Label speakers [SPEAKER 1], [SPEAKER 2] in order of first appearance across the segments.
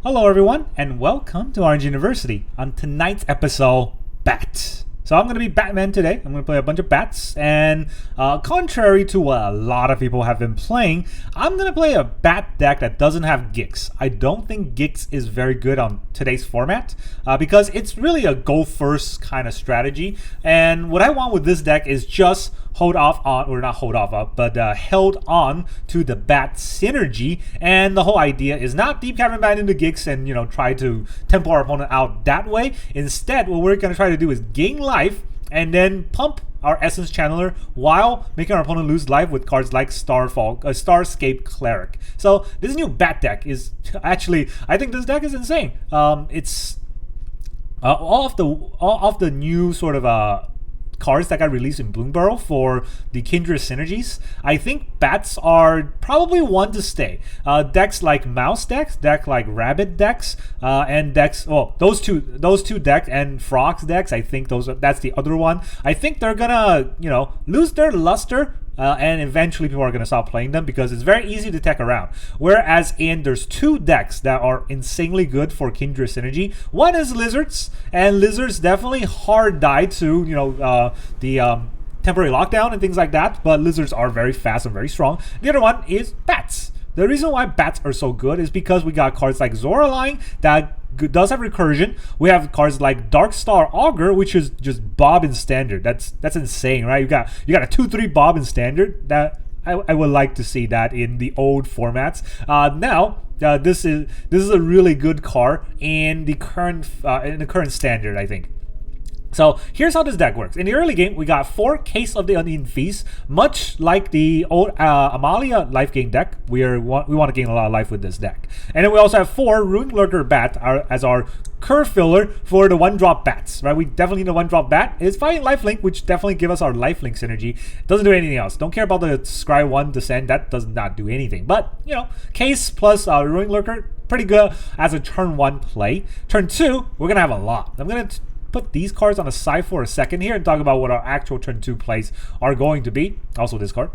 [SPEAKER 1] Hello everyone, and welcome to Orange University. On tonight's episode, Bat. So I'm going to be Batman today. I'm going to play a bunch of bats, and contrary to what a lot of people have been playing, I'm going to play a bat deck that doesn't have Gix. I don't think Gix is very good on today's format because it's really a go first kind of strategy, and what I want with this deck is just hold off on, or not hold off, but held on to the bat synergy. And the whole idea is not Deep-Cavern Bat into Gix and try to tempo our opponent out that way. Instead, what we're going to try to do is gain life and then pump our Essence Channeler while making our opponent lose life with cards like Starscape Cleric. So this new bat deck is actually, I think this deck is insane. It's all of the new sort of cards that got released in Bloomburrow for the Kindred synergies. I think bats are probably one to stay. Decks like mouse decks, deck like rabbit decks, and decks. Well, those two decks and frogs decks. I think that's the other one. I think they're gonna lose their luster. And eventually people are going to stop playing them because it's very easy to tech around. Whereas there's two decks that are insanely good for Kindred synergy. One is Lizards, and Lizards definitely hard die to the temporary lockdown and things like that, but Lizards are very fast and very strong. The other one is Bats. The reason why bats are so good is because we got cards like Zoraline that does have recursion. We have cards like Darkstar Augur, which is just Bob in standard. That's insane, right? You got a 2/3 Bob in standard. That I would like to see that in the old formats. This is a really good card in the current standard, I think. So here's how this deck works. In the early game, we got 4 Caves of the Uneaten Feast, much like the old Amalia Lifegain deck. We want to gain a lot of life with this deck. And then we also have 4 Rune Lurker Bat as our curve filler for the 1-drop bats, right? We definitely need a 1-drop bat. It's fighting lifelink, which definitely give us our lifelink synergy. Doesn't do anything else. Don't care about the Scry 1 Descend. That does not do anything. But, Case plus Rune Lurker, pretty good as a turn 1 play. Turn 2, we're going to have a lot. I'm going to put these cards on the side for a second here and talk about what our actual turn 2 plays are going to be. Also this card.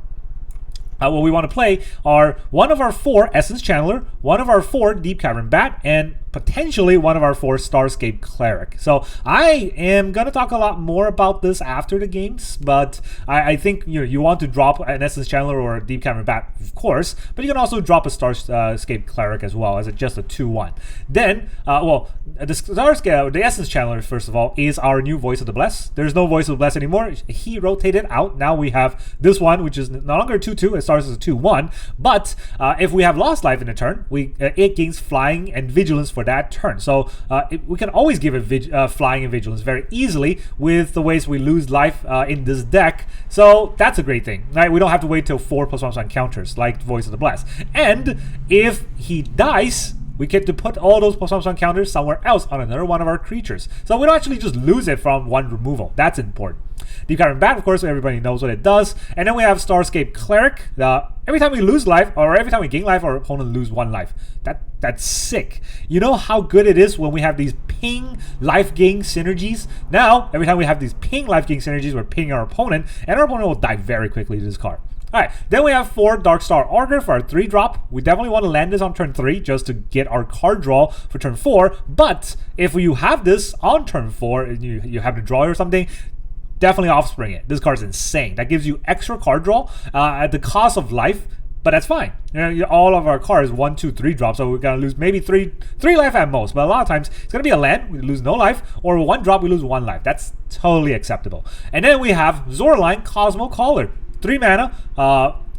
[SPEAKER 1] What we want to play are one of our 4 Essence Channeler, one of our 4 Deep-Cavern Bat, and potentially one of our 4 Starscape Cleric. So I am going to talk a lot more about this after the games, but I think you want to drop an Essence Channeler or a Deep-Cavern Bat, of course, but you can also drop a Starscape Cleric as well as just a 2/1. Then, the Essence Channeler, first of all, is our new Voice of the Blessed. There's no Voice of the Blessed anymore. He rotated out. Now we have this one, which is no longer 2/2. It starts as a 2/1, but if we have lost life in a turn, it gains flying and vigilance for that turn. So we can always give it flying and vigilance very easily with the ways we lose life in this deck. So that's a great thing, right? We don't have to wait till 4 +1 encounters like Voice of the Blessed. And if he dies, we get to put all those +1 counters somewhere else on another one of our creatures. So we don't actually just lose it from 1 removal. That's important. Deep-Cavern Bat, of course, everybody knows what it does. And then we have Starscape Cleric. Every time we lose life, or every time we gain life, our opponent lose 1 life. That's sick. You know how good it is when we have these ping life gain synergies? Now, every time we have these ping life gain synergies, we're pinging our opponent, and our opponent will die very quickly to this card. Alright, then we have 4 Darkstar Augur for our 3-drop. We definitely want to land this on turn 3 just to get our card draw for turn 4. But if you have this on turn 4 and you have to draw or something, definitely Offspring it. This card's insane. That gives you extra card draw at the cost of life, but that's fine. All of our cards 1, 2, 3 drops, so we're gonna lose maybe three life at most. But a lot of times it's gonna be a land, we lose no life, or 1 drop, we lose 1 life. That's totally acceptable. And then we have Zoraline Cosmo Caller. 3 mana,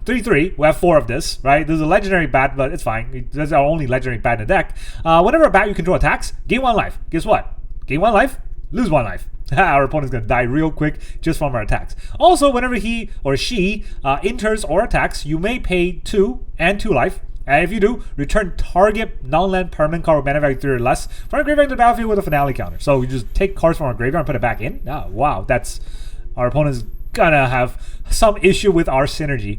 [SPEAKER 1] 3/3. We have 4 of this, right? There's a legendary bat, but it's fine. That's our only legendary bat in the deck. Whenever a bat you control attacks, gain 1 life. Guess what? Gain 1 life, lose 1 life. Our opponent's gonna die real quick just from our attacks. Also, whenever he or she enters or attacks, you may pay 2 and 2 life. And if you do, return target non-land permanent card with mana value 3 or less from our graveyard to the battlefield with a finale counter. So you just take cards from our graveyard and put it back in. Oh, wow, that's our opponent's gonna have some issue with our synergy.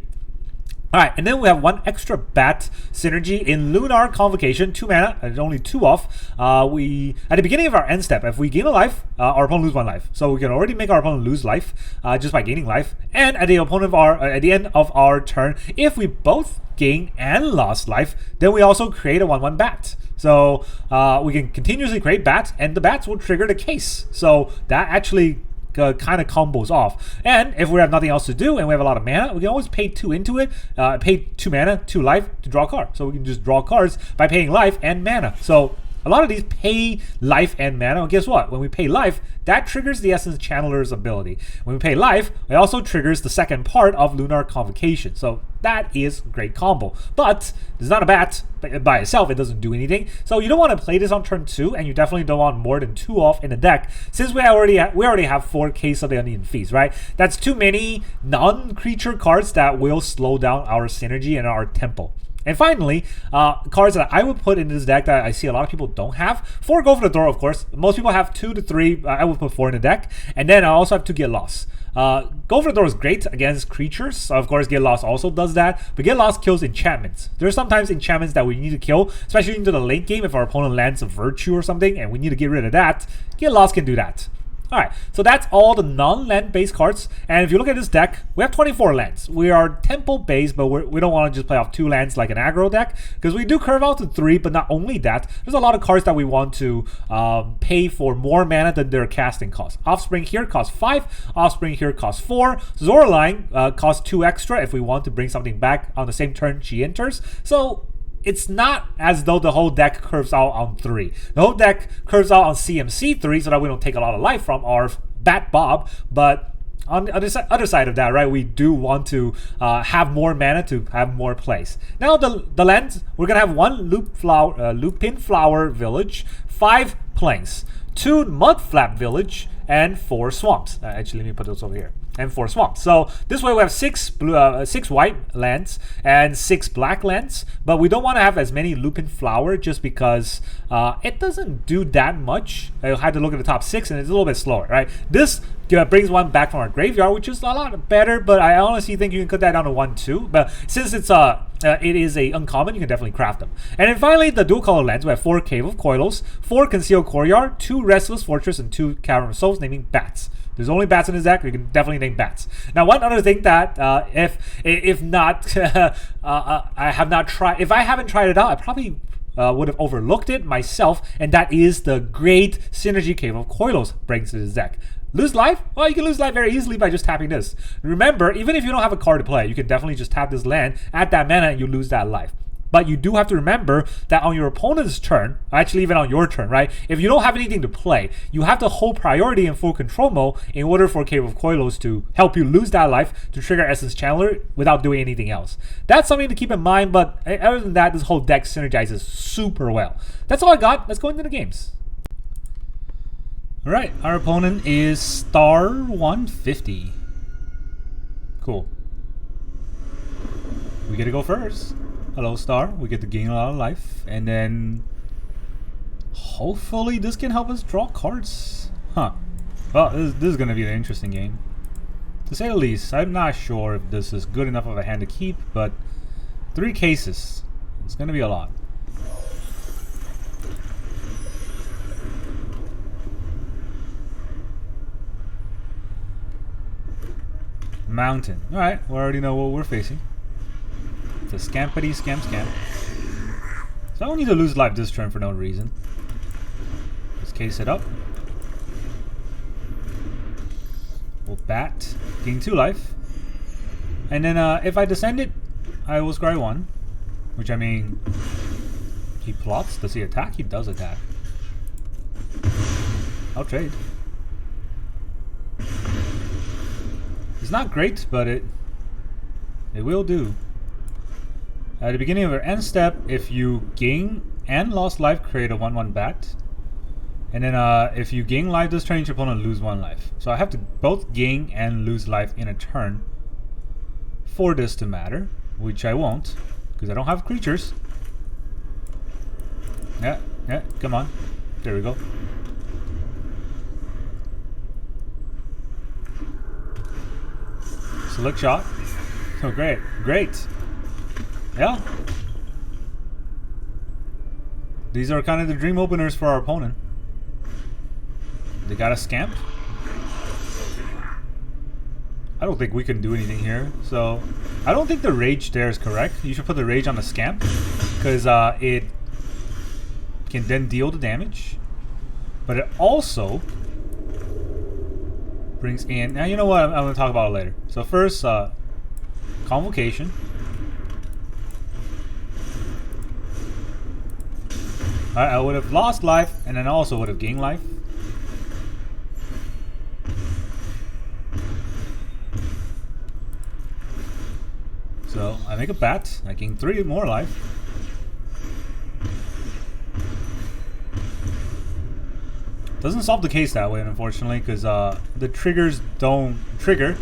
[SPEAKER 1] Alright, and then we have 1 extra bat synergy in Lunar Convocation, 2 mana, and only 2 off. At the beginning of our end step, if we gain a life, our opponent lose 1 life. So we can already make our opponent lose life just by gaining life. And at the end of our turn, if we both gain and lost life, then we also create a 1/1 bat. So we can continuously create bats, and the bats will trigger the case. So that actually kind of combos off. And if we have nothing else to do and we have a lot of mana, we can always pay 2 into it, pay 2 mana, 2 life to draw a card. So we can just draw cards by paying life and mana. So a lot of these pay life and mana. And guess what? When we pay life, that triggers the Essence Channeler's ability. When we pay life, it also triggers the second part of Lunar Convocation. So that is a great combo. But it's not a bat by itself. It doesn't do anything. So you don't want to play this on turn 2, and you definitely don't want more than 2 off in the deck, since we already have 4 Caves of the Uneaten Feast, right? That's too many non-creature cards that will slow down our synergy and our tempo. And finally, cards that I would put in this deck that I see a lot of people don't have. 4 go for the door, of course. Most people have 2 to 3. I would put 4 in the deck. And then I also have 2 Get Lost. Go for the door is great against creatures. So of course, Get Lost also does that. But Get Lost kills enchantments. There's sometimes enchantments that we need to kill, especially into the late game if our opponent lands a Virtue or something, and we need to get rid of that. Get Lost can do that. Alright, so that's all the non-land based cards. And if you look at this deck, we have 24 lands. We are tempo based, but we don't want to just play off 2 lands like an aggro deck, because we do curve out to 3. But not only that, there's a lot of cards that we want to pay for more mana than their casting cost. Offspring here costs 5, Offspring here costs 4, Zoraline costs 2 extra if we want to bring something back on the same turn she enters. So it's not as though the whole deck curves out on 3. The whole deck curves out on CMC 3 so that we don't take a lot of life from our Bat Bob. But on the other side of that, right, we do want to have more mana to have more plays. Now the lands, we're going to have 1 Lupinflower Village, 5 Plains, 2 Mudflat Village, and 4 Swamps. Actually, let me put those over here. And 4 swamps. So this way we have 6 white lands and 6 black lands, but we don't want to have as many Lupinflower just because it doesn't do that much. I had to look at the top 6 and it's a little bit slower, right? This brings 1 back from our graveyard, which is a lot better, but I honestly think you can cut that down to 1 too. But since it's it is a uncommon, you can definitely craft them. And then finally, the dual color lands. We have 4 Cave of Koilos, 4 Concealed Courtyard, 2 Restless Fortress, and 2 Cavern of Souls, naming bats. There's only bats in this deck. You can definitely name bats. Now, one other thing that if not, I have not tried. If I haven't tried it out, I probably would have overlooked it myself. And that is the great synergy Cave of Koilos brings to this deck. Lose life? Well, you can lose life very easily by just tapping this. Remember, even if you don't have a card to play, you can definitely just tap this land, add that mana, and you lose that life. But you do have to remember that on your opponent's turn, actually even on your turn, right? If you don't have anything to play, you have to hold priority in full control mode in order for Cave of Koilos to help you lose that life to trigger Essence Channeler without doing anything else. That's something to keep in mind, but other than that, this whole deck synergizes super well. That's all I got. Let's go into the games. Alright, our opponent is Star 150. Cool. We get to go first. Hello, Star. We get to gain a lot of life. And then hopefully this can help us draw cards. Huh. Well, this is going to be an interesting game. To say the least, I'm not sure if this is good enough of a hand to keep, but 3 cases. It's going to be a lot. Mountain. Alright, we already know what we're facing. It's a scampity scamp. So I don't need to lose life this turn for no reason. Let's case it up. We'll bat. Gain 2 life. And then if I descend it, I will scry 1. Which I mean, he plots. Does he attack? He does attack. I'll trade. It's not great, but it will do. At the beginning of your end step, if you gain and lost life, create a 1/1 bat. And then if you gain life this turn, your opponent lose 1 life. So I have to both gain and lose life in a turn for this to matter, which I won't, because I don't have creatures. Yeah, come on. There we go. Select shot. Oh, great. Yeah. These are kind of the dream openers for our opponent. They got a Scamp. I don't think we can do anything here. So, I don't think the Rage there is correct. You should put the Rage on the Scamp. Because it can then deal the damage. But it also brings in... Now, you know what? I'm going to talk about it later. So first, Convocation. I would have lost life, and then also would have gained life. So I make a bat. I gain 3 more life. Doesn't solve the case that way, unfortunately, because the triggers don't trigger,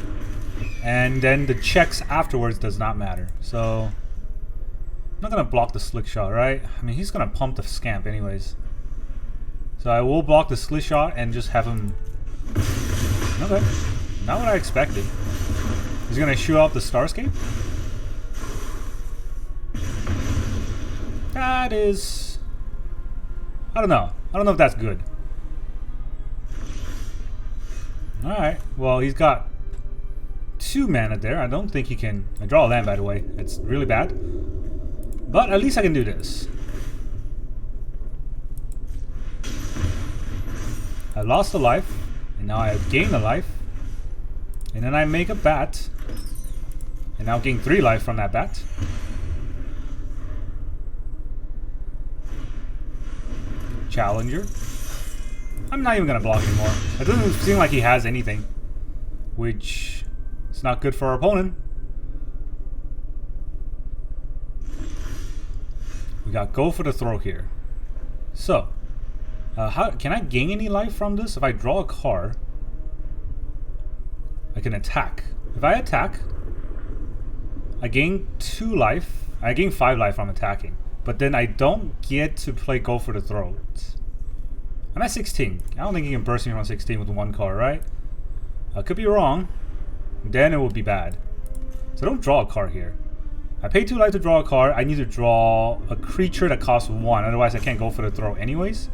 [SPEAKER 1] and then the checks afterwards does not matter. So I'm not gonna block the slick shot, right? I mean, he's gonna pump the scamp anyways. So I will block the slick shot and just have him. Okay, not what I expected. He's gonna shoot out the Starscape. That is... I don't know. I don't know if that's good. Alright, well, he's got 2 mana there. I don't think he can... I draw a land, by the way. It's really bad. But at least I can do this. I lost a life, and now I have gained a life. And then I make a bat. And now gain 3 life from that bat. Challenger. I'm not even gonna block anymore. It doesn't seem like he has anything, which is not good for our opponent. We got go for the throw here. So, how can I gain any life from this? If I draw a card, I can attack. If I attack, I gain 2 life. I gain 5 life from attacking. But then I don't get to play go for the throat. I'm at 16. I don't think he can burst me from 16 with 1 card, right? I could be wrong. Then it would be bad. So don't draw a card here. I pay 2 life to draw a card. I need to draw a creature that costs 1. Otherwise I can't go for the throw anyways.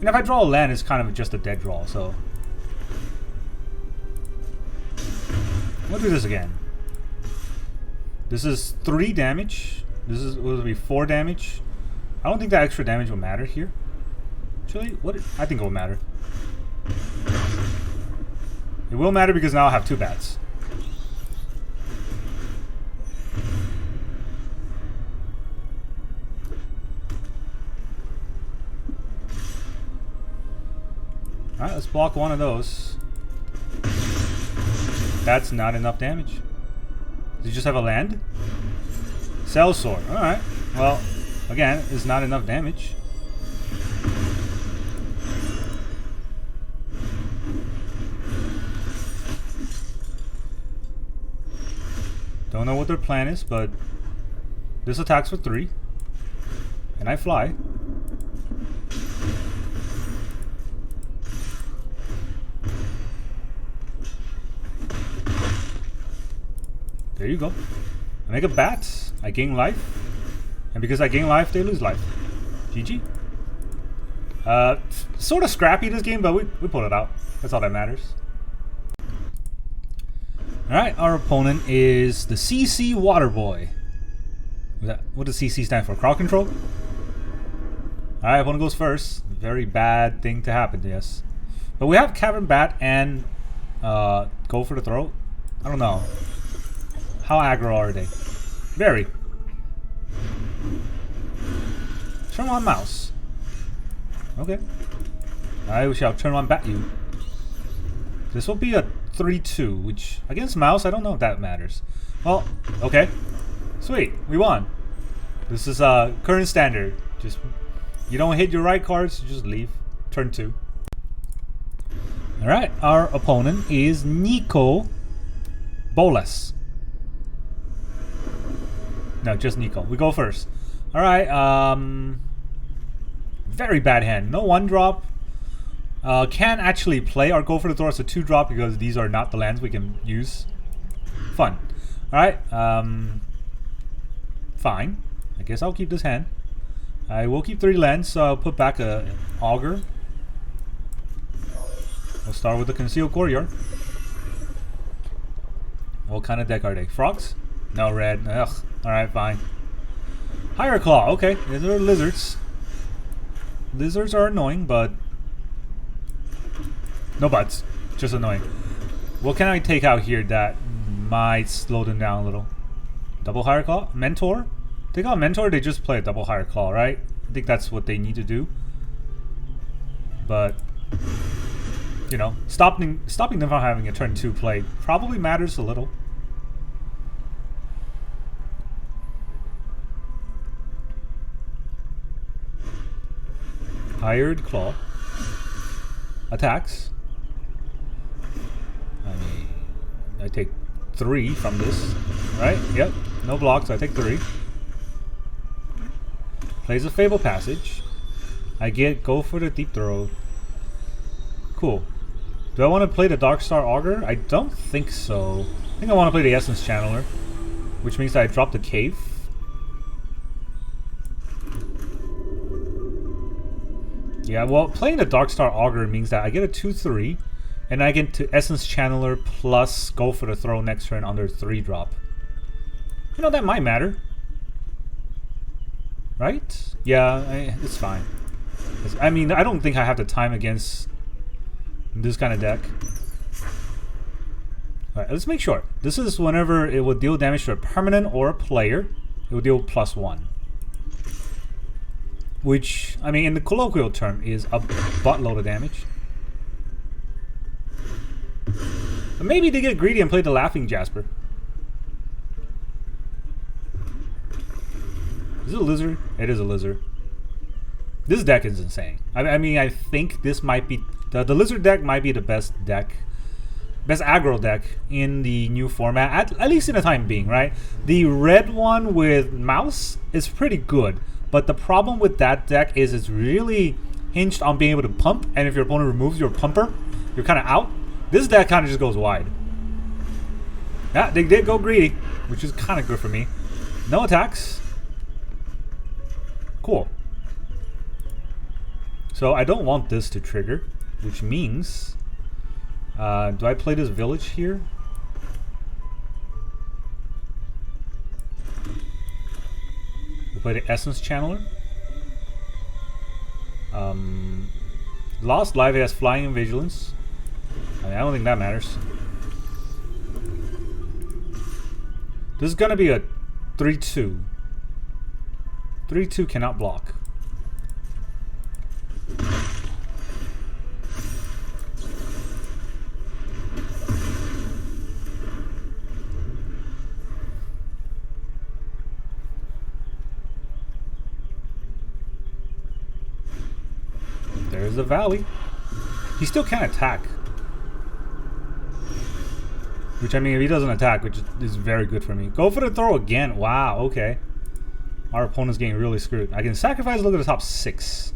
[SPEAKER 1] And if I draw a land, it's kind of just a dead draw. So we'll do this again. This is 3 damage. This will be 4 damage. I don't think that extra damage will matter here. Actually, I think it will matter. It will matter because now I have 2 bats. Alright, let's block one of those. That's not enough damage. Did you just have a land? Cell Sword. Alright. Well, again, it's not enough damage. Don't know what their plan is, but this attacks for 3. And I fly. There you go. I make a bat. I gain life. And because I gain life, they lose life. GG. Sort of scrappy this game, but we pulled it out. That's all that matters. Alright, our opponent is the CC Waterboy. What does CC stand for? Crowd control? Alright, opponent goes first. Very bad thing to happen to us. But we have Cavern Bat and go for the throat. I don't know. How aggro are they? Very. Turn on mouse. Okay. I shall turn on bat you. This will be a 3-2, which against mouse, I don't know if that matters. Well, okay. Sweet, we won. This is current standard. Just you don't hit your right cards, you just leave. Turn 2. Alright, our opponent is Nico Bolas. No, just Nico. We go first. Alright, very bad hand. No 1-drop. Can actually play or go for the throw. It's a 2-drop because these are not the lands we can use. Fun. Alright, fine. I guess I'll keep this hand. I will keep 3 lands, so I'll put back a Augur. We'll start with the Concealed Courtyard. What kind of deck are they? Frogs? No, red. Ugh. Alright, fine. Higher Claw. Okay, these are lizards. Lizards are annoying, but no buts. Just annoying. What can I take out here that might slow them down a little? Double Higher Claw? Mentor? Take out Mentor, they just play a double Higher Claw, right? I think that's what they need to do. But, you know, stopping them from having a turn 2 play probably matters a little. Hired Claw. Attacks. I mean, I take 3 from this, right? Yep, no blocks, I take 3. Plays a Fable Passage. I go for the Deep Throw. Cool. Do I want to play the Darkstar Augur? I don't think so. I think I want to play the Essence Channeler, which means that I drop the Cave. Yeah, well, playing the Darkstar Augur means that I get a 2/3, and I get to Essence Channeler plus go for the throw next turn under 3 drop. You know, that might matter. Right? Yeah, it's fine. I mean, I don't think I have the time against this kind of deck. Alright, let's make sure. This is whenever it will deal damage to a permanent or a player, it will deal +1. Which, I mean, in the colloquial term, is a buttload of damage. But maybe they get greedy and play the Laughing Jasper. Is it a lizard? It is a lizard. This deck is insane. I mean, I think this might be... The lizard deck might be the best deck. Best aggro deck in the new format. At least in the time being, right? The red one with mouse is pretty good. But the problem with that deck is it's really hinged on being able to pump. And if your opponent removes your pumper, you're kind of out. This deck kind of just goes wide. Yeah, they did go greedy, which is kind of good for me. No attacks. Cool. So I don't want this to trigger, which means... do I play this village here? We'll play the Essence Channeler. Lost Life has Flying and Vigilance. I mean, I don't think that matters. This is gonna be a 3/2. 3/2 cannot block. There's the Valley. He still can't attack. Which, I mean, if he doesn't attack, which is very good for me. Go for the throw again. Wow, okay. Our opponent's getting really screwed. I can sacrifice a look at the top 6.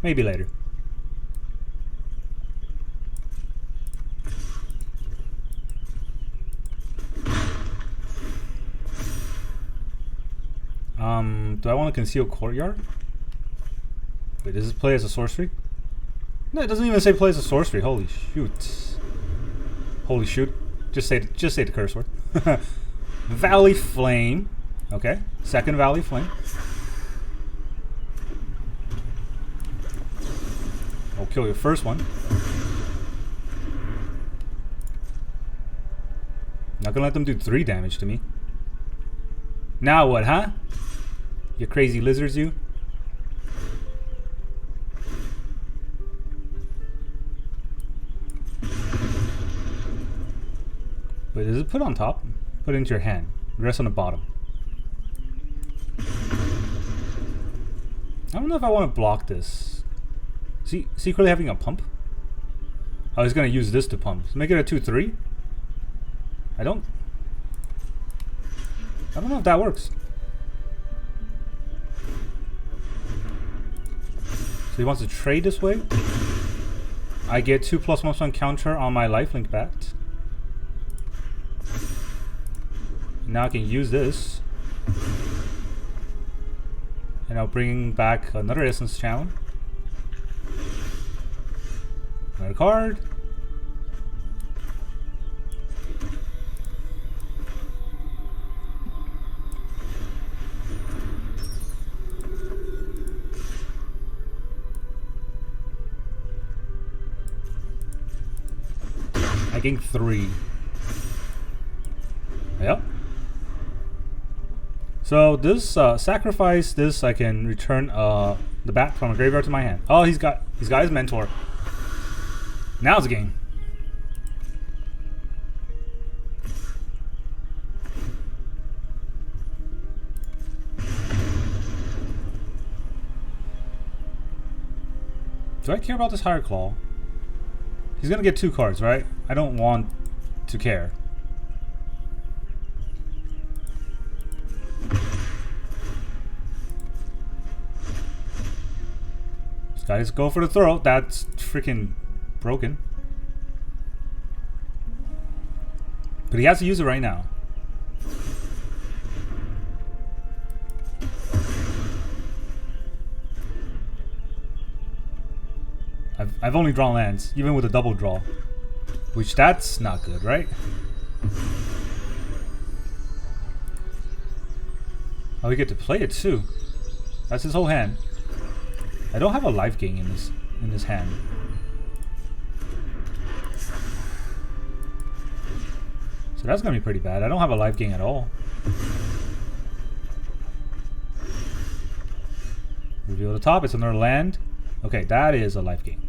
[SPEAKER 1] Maybe later. Do I want to Concealed Courtyard? Wait, does this play as a sorcery? No, it doesn't even say play as a sorcery. Holy shoot. Holy shoot. Just say the curse word. Valley Flame. Okay. Second Valley Flame. I'll kill your first one. Not gonna let them do 3 damage to me. Now what, huh? You crazy lizards, you? Wait, does it put on top? Put it into your hand. The rest on the bottom. I don't know if I want to block this. See, secretly having a pump? I was gonna use this to pump. So make it a 2/3. I don't know if that works. So he wants to trade this way. I get 2+1/1 counter on my lifelink bat. Now I can use this. And I'll bring back another Essence Channel. Another card. gained 3. Yep. So this sacrifice this, I can return the bat from a graveyard to my hand. Oh, he's got his mentor. Now it's a game. Do I care about this Higher Claw? He's gonna get 2 cards, right? I don't want to care. This guy just go for the throw. That's freaking broken. But he has to use it right now. I've only drawn lands, even with a double draw. Which, that's not good, right? Oh, we get to play it too. That's his whole hand. I don't have a life gain in this hand. So that's gonna be pretty bad. I don't have a life gain at all. Reveal the top, it's another land. Okay, that is a life gain.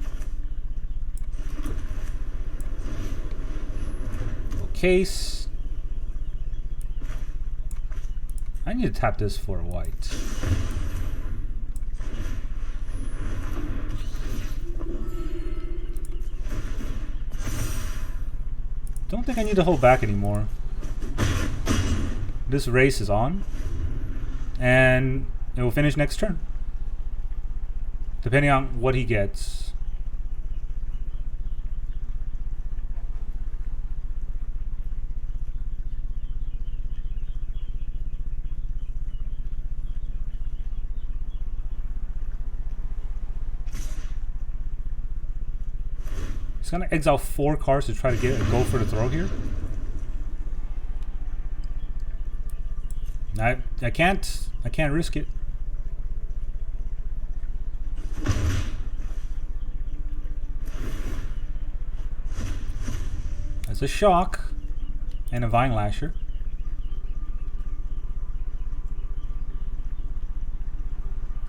[SPEAKER 1] Case. I need to tap this for white. Don't think I need to hold back anymore. This race is on, and it will finish next turn, depending on what he gets. He's gonna exile 4 cards to try to get a go for the throw here. I can't risk it. That's a shock and a Vine Lasher.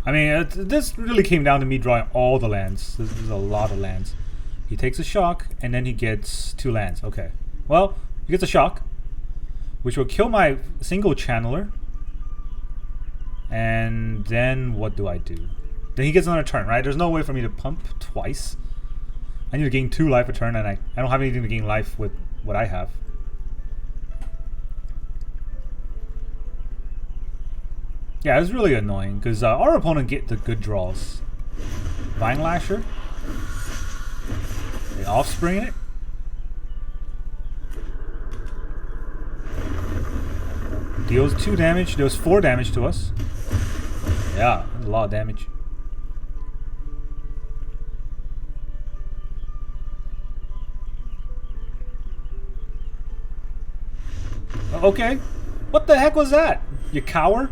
[SPEAKER 1] I mean, this really came down to me drawing all the lands. This is a lot of lands. He takes a shock, and then he gets 2 lands. Okay. Well, he gets a shock, which will kill my single channeler. And then what do I do? Then he gets another turn, right? There's no way for me to pump twice. I need to gain 2 life a turn, and I don't have anything to gain life with what I have. Yeah, it's really annoying, because our opponent get the good draws. Vine Lasher. They offspring it. Deals 2 damage, deals 4 damage to us. Yeah, that's a lot of damage. Okay. What the heck was that? You cower?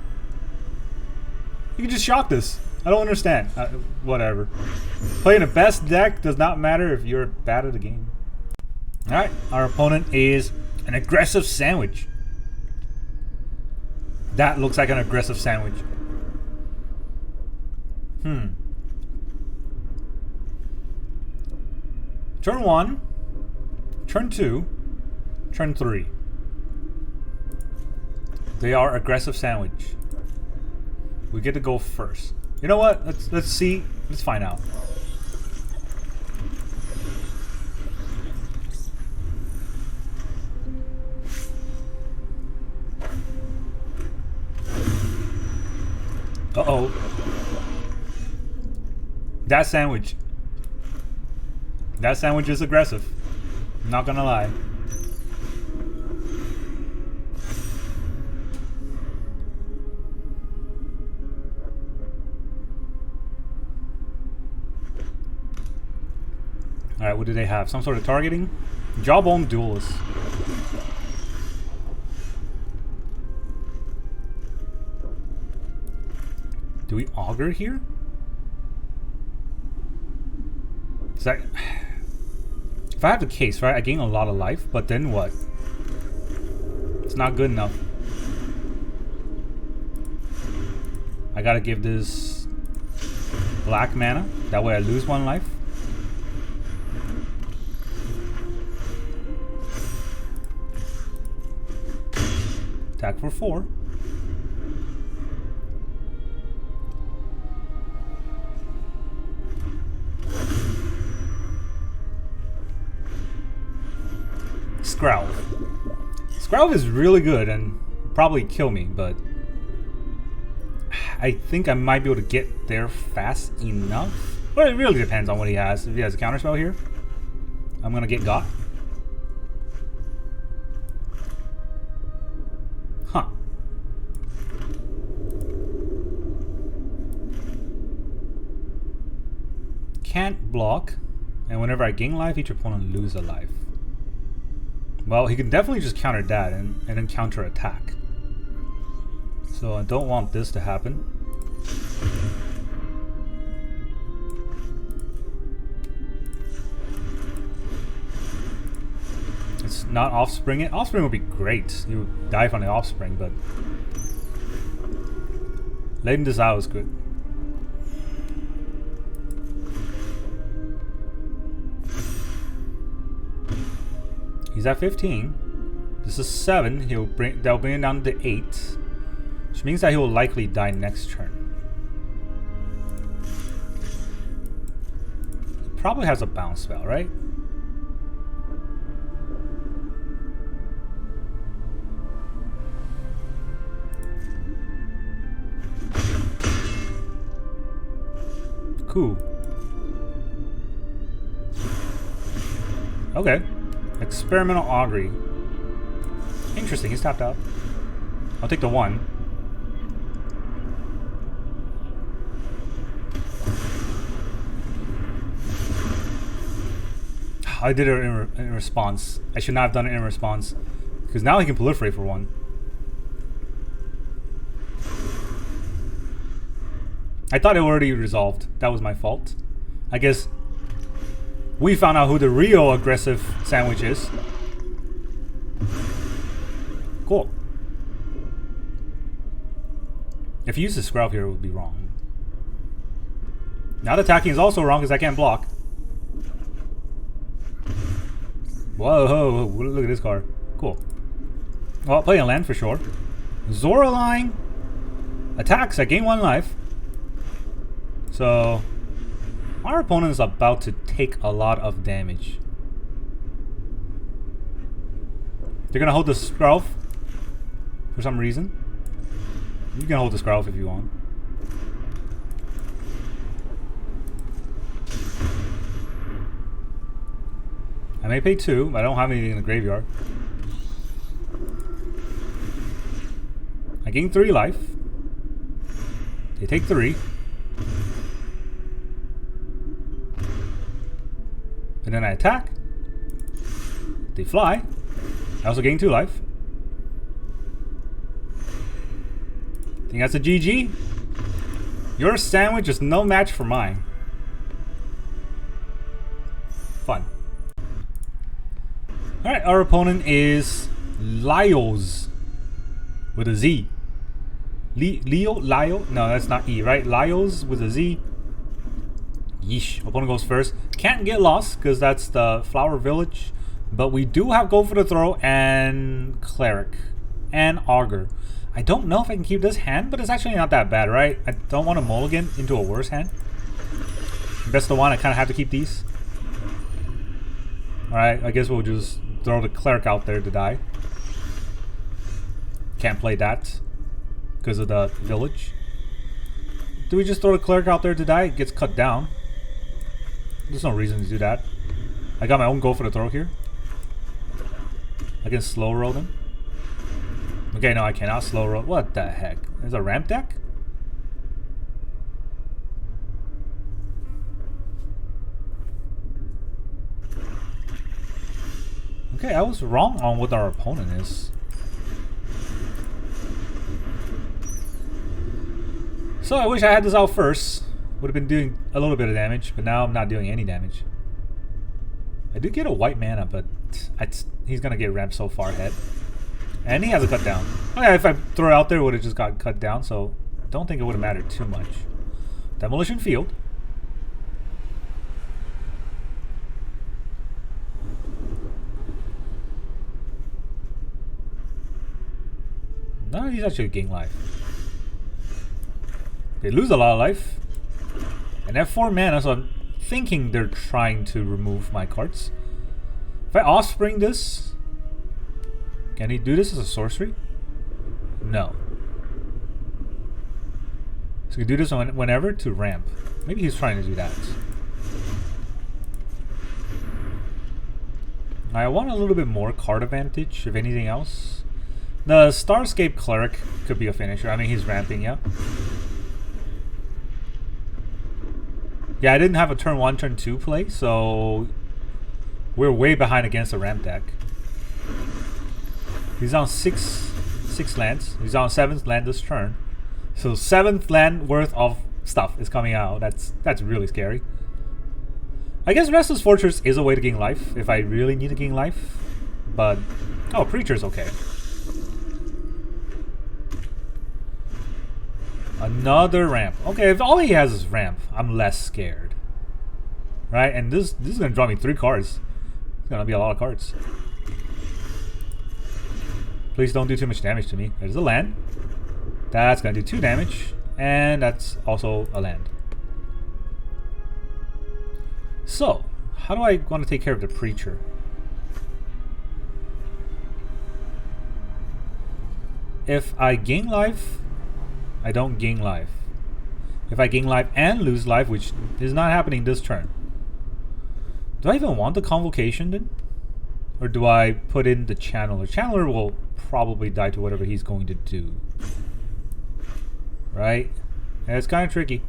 [SPEAKER 1] You can just shock this. I don't understand. Whatever. Playing the best deck does not matter if you're bad at the game. Alright, our opponent is an aggressive sandwich. That looks like an aggressive sandwich. Turn 1, turn 2, turn 3. They are aggressive sandwich. We get to go first. You know what? Let's see. Let's find out. Uh-oh. That sandwich. That sandwich is aggressive. I'm not gonna lie. Alright, what do they have? Some sort of targeting? Jawbone Duelist. Do we Augur here? Is that... if I have the case, right, I gain a lot of life, but then what? It's not good enough. I gotta give this black mana. That way I lose 1 life. Attack for 4. Scrowve. Scrowve is really good and probably kill me, but I think I might be able to get there fast enough. But it really depends on what he has. If he has a counterspell here, I'm gonna get got. Huh. Can't block, and whenever I gain life, each opponent lose a life. Well, he can definitely just counter that and then counter attack. So I don't want this to happen. It's not Offspring it. Offspring would be great. You would dive on the Offspring, but Laden Desire is good. He's at 15. This is 7. They'll bring it down to 8. Which means that he will likely die next turn. He probably has a bounce spell, right? Cool. Okay. Experimental Augury. Interesting, he's tapped out. I'll take the 1. I did it in response. I should not have done it in response. Because now he can proliferate for 1. I thought it already resolved. That was my fault. I guess we found out who the real aggressive sandwich is. Cool. If you use the Scrowve here, it would be wrong. Now the attacking is also wrong because I can't block. Whoa, look at this card. Cool. Well, playing a land for sure. Zoraline attacks. I gain 1 life. So our opponent is about to take a lot of damage. They're gonna hold the Scrowve for some reason. You can hold the Scrowve if you want. I may pay 2, but I don't have anything in the graveyard. I gain 3 life. They take 3. And then I attack. They fly. I also gain 2 life. Think that's a GG? Your sandwich is no match for mine. Fun. Alright, our opponent is Lyos with a Z. Leo? No, that's not E, right? Lyos with a Z. Yeesh. Opponent goes first. Can't get lost because that's the Flower Village. But we do have Go for the Throw and Cleric and Augur. I don't know if I can keep this hand, but it's actually not that bad, right? I don't want to mulligan into a worse hand. Best of 1, I kind of have to keep these. Alright, I guess we'll just throw the Cleric out there to die. Can't play that because of the village. Do we just throw the Cleric out there to die? It gets cut down. There's no reason to do that. I got my own Go for the Throw here. I can slow roll them. Okay, no, I cannot slow roll. What the heck? There's a ramp deck? Okay, I was wrong on what our opponent is. So I wish I had this out first. Would have been doing a little bit of damage, but now I'm not doing any damage. I did get a white mana, but he's gonna get ramped so far ahead. And he has a cut down. Oh yeah, if I throw it out there, it would have just got cut down, so I don't think it would have mattered too much. Demolition Field. No, he's actually gaining life. They lose a lot of life. And they have 4 mana, so I'm thinking they're trying to remove my cards. If I Offspring this, can he do this as a sorcery? No. So he can do this whenever to ramp. Maybe he's trying to do that. I want a little bit more card advantage, if anything else. The Starscape Cleric could be a finisher. I mean, he's ramping, yeah. Yeah, I didn't have a turn 1, turn 2 play, so we're way behind against the ramp deck. He's on six lands. He's on 7th land this turn. So 7th land worth of stuff is coming out. That's really scary. I guess Restless Fortress is a way to gain life if I really need to gain life. But oh, Preacher's okay. Another ramp. Okay, if all he has is ramp, I'm less scared. Right? And this is gonna draw me 3 cards. It's gonna be a lot of cards. Please don't do too much damage to me. There's a land. That's gonna do 2 damage. And that's also a land. So, how do I want to take care of the Preacher? If I gain life, I don't gain life. If I gain life and lose life, which is not happening this turn. Do I even want the Convocation then? Or do I put in the Channeler? Channeler will probably die to whatever he's going to do. Right? And it's kind of tricky.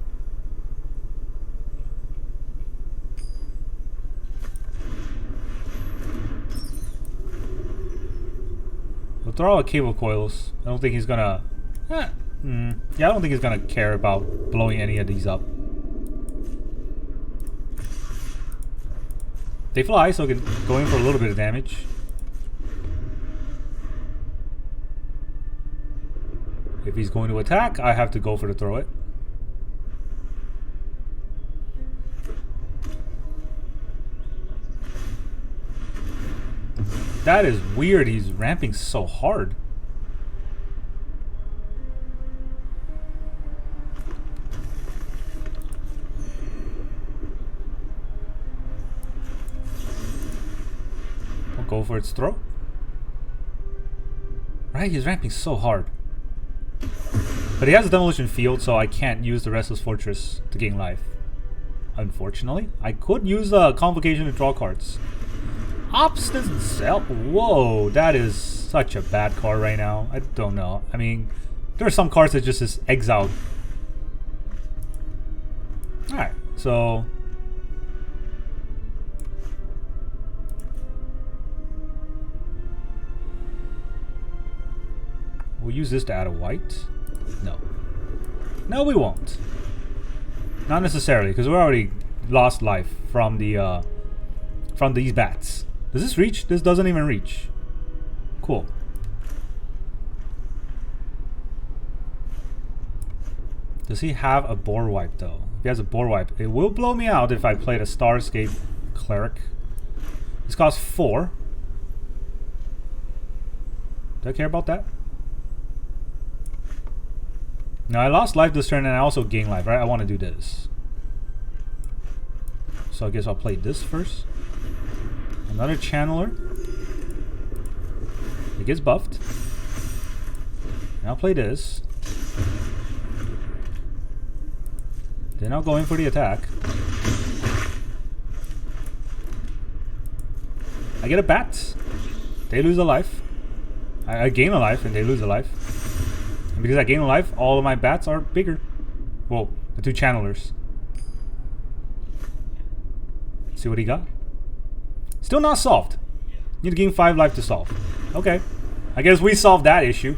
[SPEAKER 1] We'll throw out a Cave of Koilos. I don't think he's gonna... yeah, I don't think he's gonna care about blowing any of these up. They fly, so I can go in for a little bit of damage. If he's going to attack, I have to go for the throw it. That is weird, he's ramping so hard. I'll go for its throw. Right, he's ramping so hard. But he has a Demolition Field, so I can't use the Restless Fortress to gain life. Unfortunately. I could use a Convocation to draw cards. Ops doesn't sell. Whoa, that is such a bad card right now. I don't know. I mean, there are some cards that just is exiled. Alright, so... we'll use this to add a white. No. No, we won't. Not necessarily, because we already lost life from the from these bats. Does this reach? This doesn't even reach. Cool. Does he have a board wipe though? If he has a board wipe, it will blow me out if I played a Starscape Cleric. This costs 4. Do I care about that? Now I lost life this turn and I also gained life, right? I want to do this. So I guess I'll play this first. Another Channeler. It gets buffed. And I'll play this. Then I'll go in for the attack. I get a bat. They lose a life. I gain a life and they lose a life. And because I gain a life, all of my bats are bigger. Well, the 2 Channelers. See what he got? Still not solved. Need to gain 5 life to solve. Okay. I guess we solved that issue.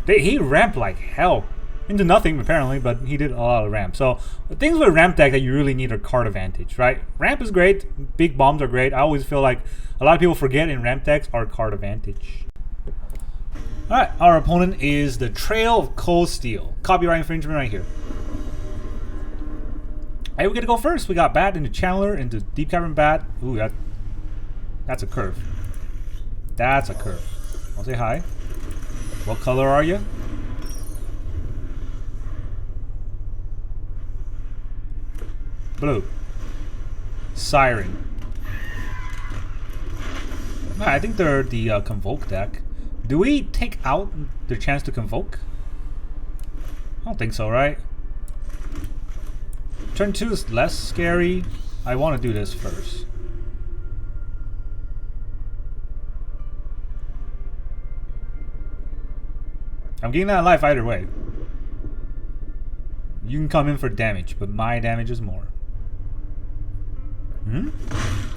[SPEAKER 1] He ramped like hell. into nothing apparently, but he did a lot of ramp. So the things with ramp deck that you really need are card advantage, right? Ramp is great, big bombs are great. I always feel like a lot of people forget in ramp decks are card advantage. Alright, our opponent is the Trail of Cold Steel. Copyright infringement right here. Hey, we get to go first. We got Bat into Channeler, into Deep-Cavern Bat. Ooh, that's a curve. That's a curve. I'll say hi. What color are you? Blue. Siren. I think they're the Convoke deck. Do we take out their chance to Convoke? I don't think so, right? Turn 2 is less scary. I want to do this first. I'm getting that life either way. You can come in for damage, but my damage is more.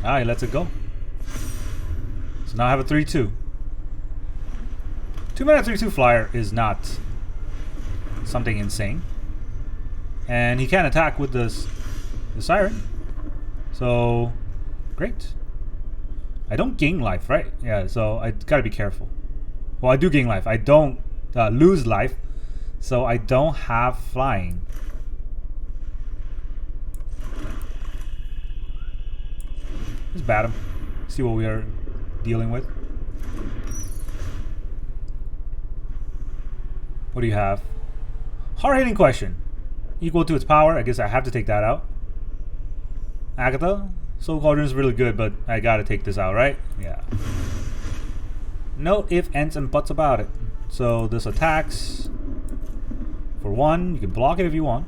[SPEAKER 1] Alright, lets it go. So now I have a 3-2. 2-mana 3-2 flyer is not something insane. And he can't attack with the Siren. So, great. I don't gain life, right? Yeah, so I gotta be careful. Well, I do gain life. I don't lose life. So I don't have flying. Let's bat him. See what we are dealing with. What do you have? Hard-hitting question. Equal to its power. I guess I have to take that out. Agatha. Soul Cauldron is really good, but I gotta take this out, right? Yeah. No ifs, ands, and buts about it. So this attacks for 1. You can block it if you want.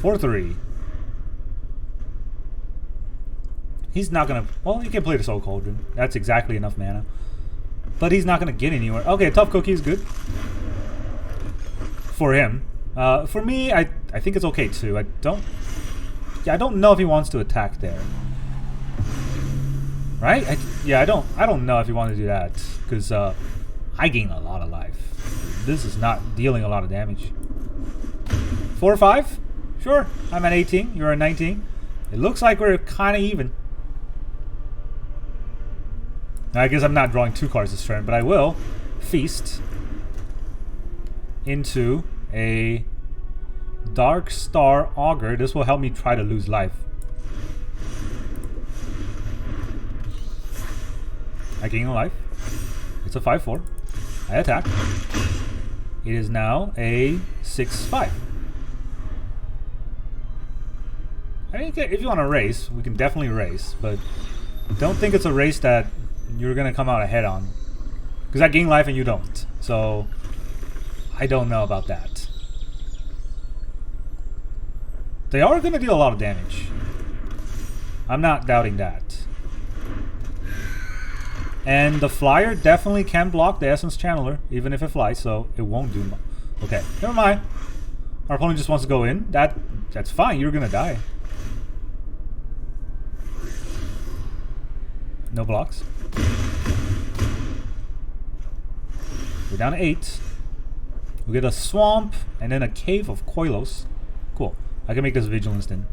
[SPEAKER 1] For 3. He's not gonna. Well, he can play the Soul Cauldron. That's exactly enough mana. But he's not gonna get anywhere. Okay, Tough Cookie is good for him. For me, I think it's okay too. I don't know if he wants to attack there. Right? I don't know if he wants to do that because I gain a lot of life. This is not dealing a lot of damage. 4 or 5? Sure. I'm at 18. You're at 19. It looks like we're kind of even. I guess I'm not drawing 2 cards this turn, but I will feast into a Darkstar Augur. This will help me try to lose life. I gain a life. It's a 5-4. I attack. It is now a 6-5. I mean, if you want to race, we can definitely race, but don't think it's a race that you're gonna come out ahead on, because I gain life and you don't. So I don't know about that. They are gonna deal a lot of damage. I'm not doubting that. And the flyer definitely can block the Essence Channeler, even if it flies, so it won't do much. Okay, never mind. Our opponent just wants to go in. That's fine. You're gonna die. No blocks. We're down to 8. We get a Swamp and then a Cave of Koilos. Cool. I can make this Vigilance then.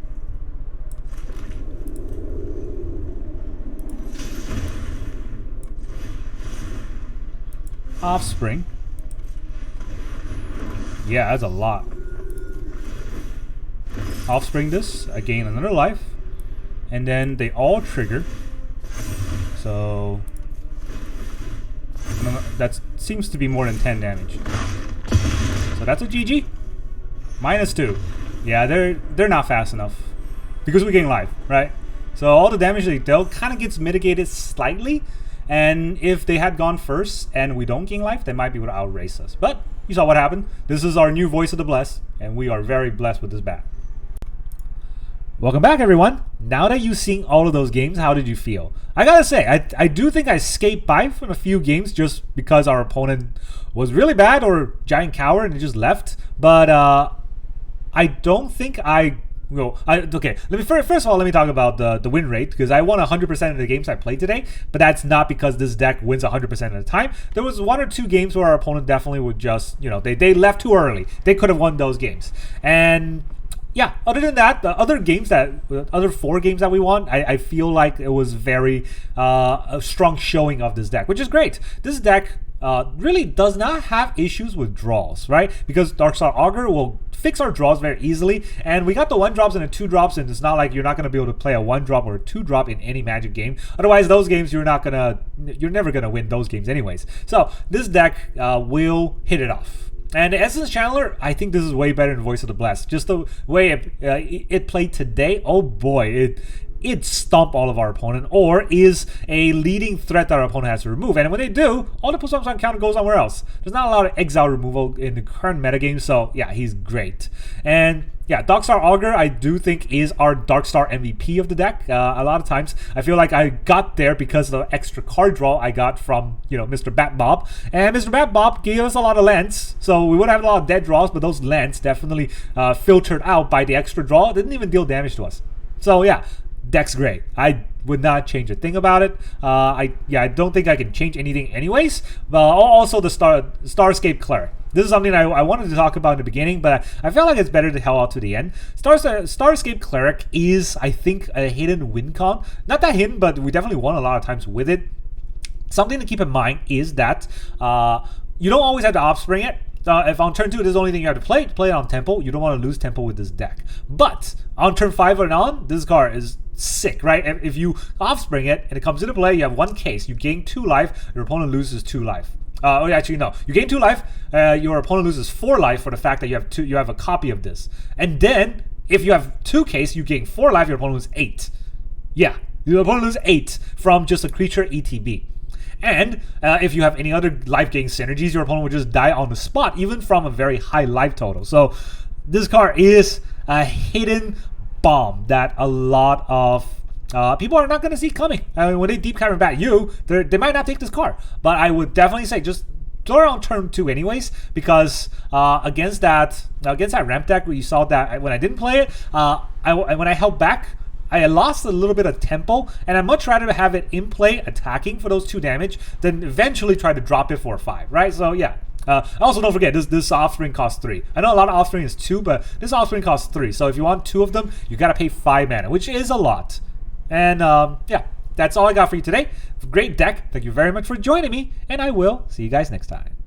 [SPEAKER 1] Offspring. Yeah, that's a lot. Offspring this. I gain another life. And then they all trigger. So that seems to be more than 10 damage. So that's a GG. -2. Yeah, they're not fast enough because we gain life, right? So all the damage they dealt kind of gets mitigated slightly. And if they had gone first and we don't gain life, they might be able to outrace us. But you saw what happened. This is our new Voice of the Blessed, and we are very blessed with this bat. Welcome back, everyone. Now that you've seen all of those games, how did you feel? I gotta say, I do think I escaped by from a few games just because our opponent was really bad or giant coward and just left. But I don't think I well, okay. Let me first of all let me talk about the win rate, because I won 100% of the games I played today, but that's not because this deck wins 100% of the time. There was 1 or 2 games where our opponent definitely would just, you know, they left too early. They could have won those games, and yeah, other than that, the other 4 games that we won, I feel like it was very a strong showing of this deck, which is great. This deck really does not have issues with draws, right? Because Darkstar Augur will fix our draws very easily, and we got the 1-drops and the 2-drops, and it's not like you're not going to be able to play a 1-drop or a 2-drop in any Magic game. Otherwise, those games you're never going to win those games anyways. So this deck will hit it off. And the Essence Channeler, I think this is way better than Voice of the Blessed. Just the way it played today, oh boy, it stomped all of our opponent, or is a leading threat that our opponent has to remove. And when they do, all the +1 on counter goes somewhere else. There's not a lot of exile removal in the current metagame, so yeah, he's great. And yeah, Darkstar Augur, I do think, is our Darkstar MVP of the deck. A lot of times, I feel like I got there because of the extra card draw I got from, you know, Mr. Bat Bob. And Mr. Bat Bob gave us a lot of lands, so we would have a lot of dead draws, but those lands definitely filtered out by the extra draw. It didn't even deal damage to us. So yeah, deck's great. I would not change a thing about it. I don't think I can change anything anyways. Also the Starscape Cleric. This is something I wanted to talk about in the beginning, but I felt like it's better to held out to the end. Starscape Cleric is, I think, a hidden win con. Not that hidden, but we definitely won a lot of times with it. Something to keep in mind is that you don't always have to Offspring it. If on turn 2 this is the only thing you have to play it on tempo. You don't want to lose tempo with this deck. But on turn 5 and on, this card is sick, right? If you Offspring it and it comes into play, you have 1 case, you gain 2 life, your opponent loses 2 life. Actually, no. You gain 2 life, your opponent loses 4 life for the fact that you have a copy of this. And then, if you have 2 case, you gain 4 life, your opponent loses 8. Yeah, your opponent loses 8 from just a creature ETB. And if you have any other life gain synergies, your opponent will just die on the spot, even from a very high life total. So this card is a hidden bomb that a lot of people are not going to see coming. I mean, when they Deep-Cavern Bat you, they might not take this card. But I would definitely say just throw it on turn 2 anyways, because against that ramp deck where you saw that when I didn't play it, when I held back, I lost a little bit of tempo, and I'd much rather have it in play attacking for those 2 damage than eventually try to drop it for 5, right? So yeah. Also, don't forget, this Offspring costs 3. I know a lot of Offspring is 2, but this Offspring costs 3. So if you want 2 of them, you gotta pay 5 mana, which is a lot. And yeah, that's all I got for you today. Great deck. Thank you very much for joining me, and I will see you guys next time.